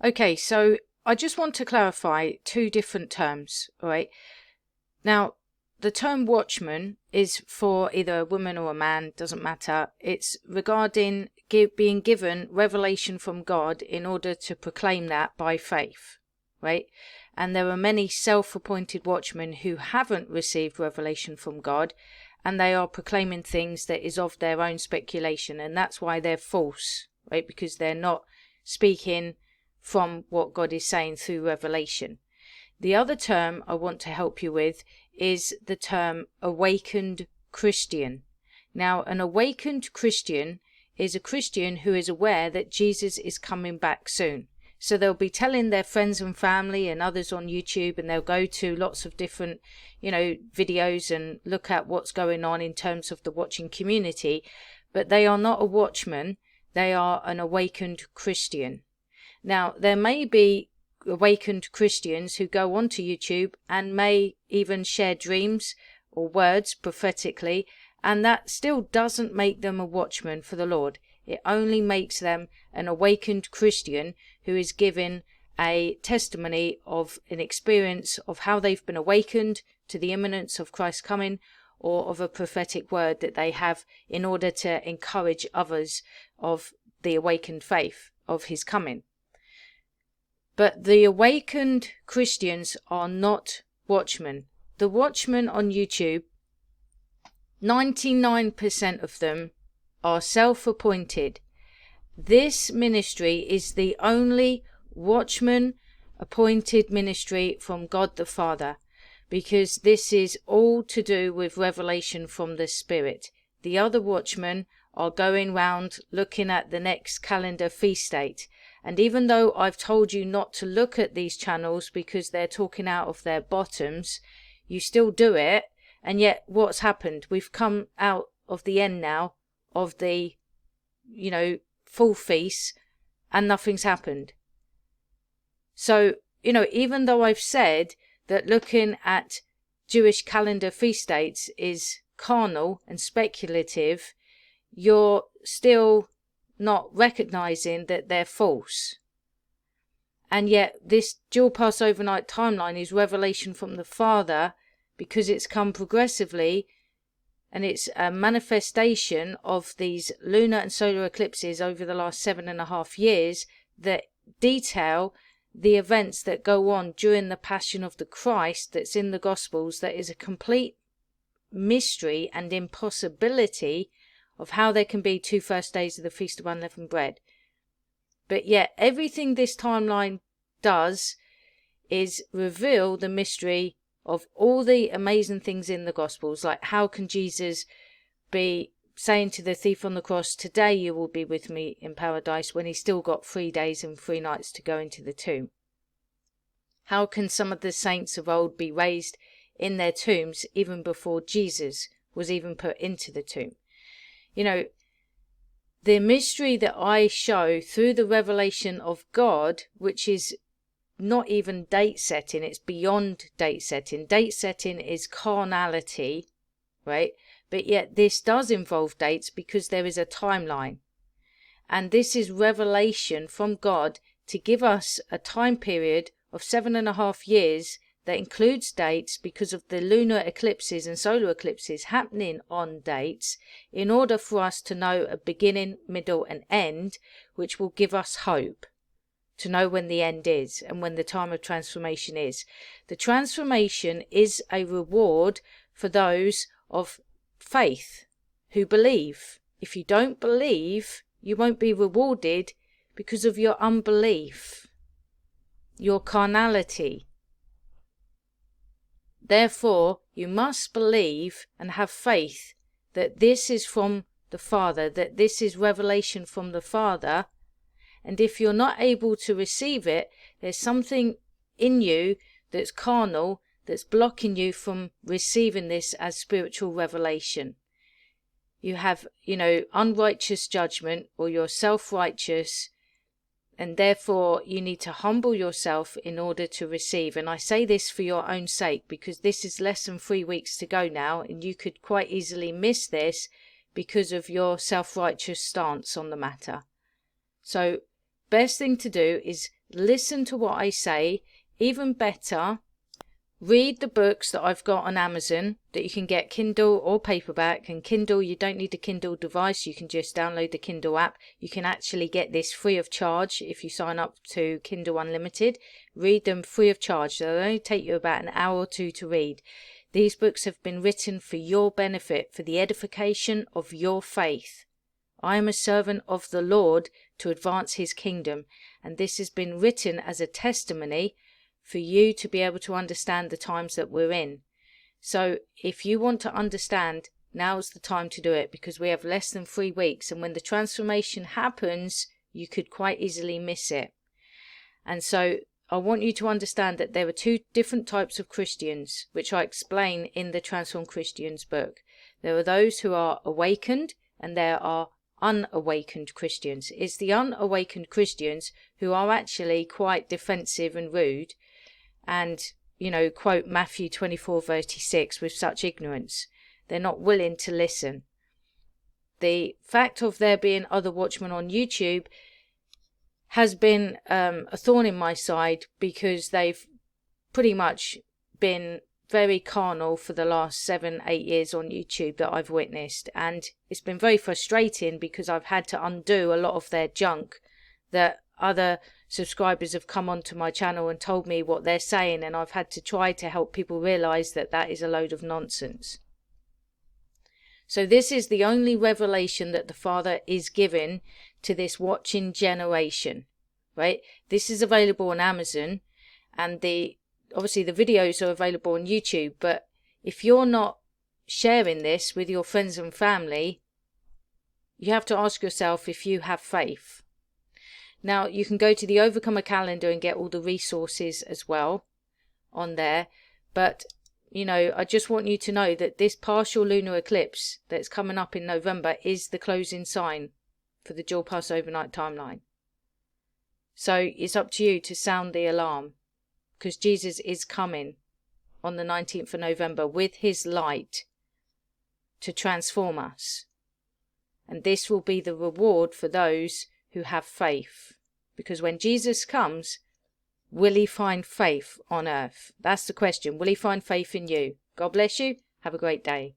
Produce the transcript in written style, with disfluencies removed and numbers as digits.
Okay, so I just want to clarify two different terms, all right? Now, the term watchman is for either a woman or a man, doesn't matter. It's regarding being given revelation from God in order to proclaim that by faith, right? And there are many self-appointed watchmen who haven't received revelation from God, and they are proclaiming things that is of their own speculation, and that's why they're false, right? Because they're not speaking from what God is saying through revelation. The other term I want to help you with is the term awakened Christian. Now, an awakened Christian is a Christian who is aware that Jesus is coming back soon. So they'll be telling their friends and family and others on YouTube, and they'll go to lots of different, videos and look at what's going on in terms of the watching community. But they are not a watchman. They are an awakened Christian. Now, there may be awakened Christians who go onto YouTube and may even share dreams or words prophetically, and that still doesn't make them a watchman for the Lord. It only makes them an awakened Christian who is giving a testimony of an experience of how they've been awakened to the imminence of Christ's coming, or of a prophetic word that they have in order to encourage others of the awakened faith of his coming. But the awakened Christians are not watchmen. The watchmen on YouTube, 99% of them are self-appointed. This ministry is the only watchman appointed ministry from God the Father, because this is all to do with revelation from the Spirit. The other watchmen are going round looking at the next calendar feast date. And even though I've told you not to look at these channels because they're talking out of their bottoms, you still do it. And yet what's happened? We've come out of the end now of the, full feast, and nothing's happened. So, even though I've said that looking at Jewish calendar feast dates is carnal and speculative, you're still not recognizing that they're false. And yet this dual Passover night timeline is revelation from the Father, because it's come progressively, and it's a manifestation of these lunar and solar eclipses over the last 7.5 years that detail the events that go on during the Passion of the Christ that's in the Gospels, that is a complete mystery and impossibility of how there can be 2 first days of the Feast of Unleavened Bread. But yet everything this timeline does is reveal the mystery of all the amazing things in the Gospels, like how can Jesus be saying to the thief on the cross, today you will be with me in paradise, when he's still got 3 days and 3 nights to go into the tomb? How can some of the saints of old be raised in their tombs even before Jesus was even put into the tomb? The mystery that I show through the revelation of God, which is not even date setting, it's beyond date setting. Date setting is carnality, right? But yet this does involve dates because there is a timeline. And this is revelation from God to give us a time period of 7.5 years that includes dates because of the lunar eclipses and solar eclipses happening on dates, in order for us to know a beginning, middle and end, which will give us hope to know when the end is and when the time of transformation is. The transformation is a reward for those of faith who believe. If you don't believe, you won't be rewarded because of your unbelief, your carnality. Therefore, you must believe and have faith that this is from the Father, that this is revelation from the Father. And if you're not able to receive it, there's something in you that's carnal, that's blocking you from receiving this as spiritual revelation. You have, unrighteous judgment, or you're self-righteous, and therefore you need to humble yourself in order to receive. And I say this for your own sake, because this is less than 3 weeks to go now, and you could quite easily miss this because of your self-righteous stance on the matter. So best thing to do is listen to what I say. Even better, read the books that I've got on Amazon that you can get Kindle or paperback. And Kindle, you don't need a Kindle device. You can just download the Kindle app. You can actually get this free of charge if you sign up to Kindle Unlimited. Read them free of charge. They'll only take you about an hour or two to read. These books have been written for your benefit, for the edification of your faith. I am a servant of the Lord to advance his kingdom, and this has been written as a testimony for you to be able to understand the times that we're in. So if you want to understand, now's the time to do it, because we have less than 3 weeks, and when the transformation happens, you could quite easily miss it. And so I want you to understand that there are 2 different types of Christians, which I explain in the Transformed Christians book. There are those who are awakened, and there are unawakened Christians. It's the unawakened Christians who are actually quite defensive and rude, and, quote Matthew 24:36 with such ignorance. They're not willing to listen. The fact of there being other watchmen on YouTube has been a thorn in my side, because they've pretty much been very carnal for the last 7-8 years on YouTube that I've witnessed, and it's been very frustrating because I've had to undo a lot of their junk that other subscribers have come onto my channel and told me what they're saying, and I've had to try to help people realize that that is a load of nonsense. So this is the only revelation that the Father is giving to this watching generation, right? This is available on Amazon, and obviously the videos are available on YouTube, but if you're not sharing this with your friends and family, you have to ask yourself if you have faith. Now, you can go to the Overcomer calendar and get all the resources as well on there, but I just want you to know that this partial lunar eclipse that's coming up in November is the closing sign for the dual pulse overnight timeline. So it's up to you to sound the alarm, because Jesus is coming on the 19th of November with his light to transform us. And this will be the reward for those who have faith. Because when Jesus comes, will he find faith on earth? That's the question. Will he find faith in you? God bless you. Have a great day.